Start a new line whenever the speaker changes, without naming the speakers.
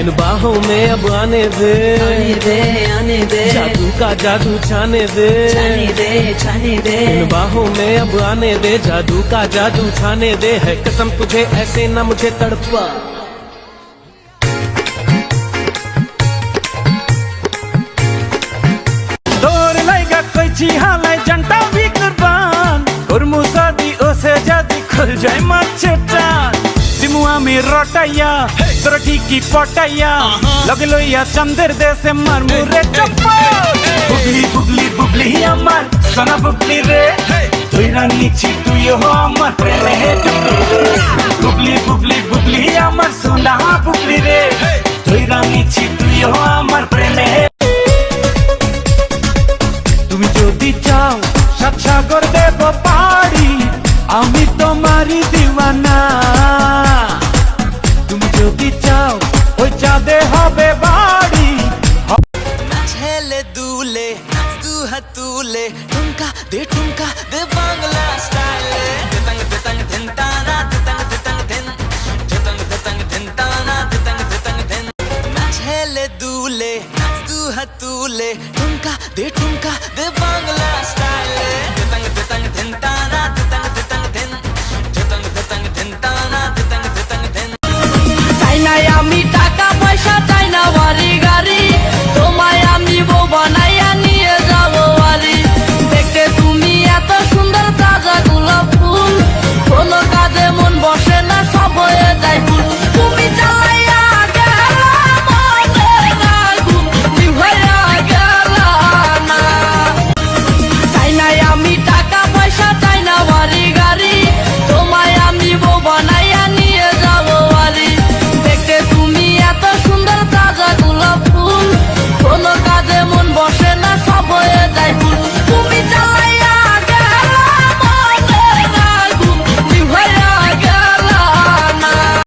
इन बाहों में अब आने दे,
आने दे
जादू का जादू छाने दे,
छाने दे
इन बाहों में अब आने दे, जादू का जादू छाने दे। है कसम तुझे ऐसे न मुझे तड़पा, दौड़ लाएगा कोई चिहालाय जनता भी कुर्बान, गुरमु शादी ओसे जादी खुल जाए मचटान। दिमुआ में रोटाया तरटी की पटाया, लगे लोया चंदर दे से मार मुरे चप्पा। बुगली बुगली बुगली আমার সোনা বুগলি রে, তুই রানিছি তুই হো আমার প্রেমে হে বুগলি বুগলি বুগলি আমার সোনা বুগলি রে, তুই রানিছি তুই হো আমার প্রেমে। তুমি যদি চাও সাত সাগর দেব পাড়ি, আমি তোমারই দিওয়ানা। তুমি যদি চাও ওই চাঁদে হবে বাড়ি।
ছেলে দুলে তু হাতুলে ঠুমকা দে বাংলা স্টাইলে দেতাং দেতাং দেন তানা দেতাং দেতাং দেন দেতাং দেতাং দেন তানা দেতাং দেতাং দেন। ছেলে দুলে তু হাতুলে ঠুমকা দে বাংলা স্টাইলে দেতাং দেতাং দেন তানা দেতাং দেতাং দেন দেতাং দেতাং দেন তানা দেতাং দেতাং দেন। চাই না আমি টাকা পয়সা, চাই না বাড়ি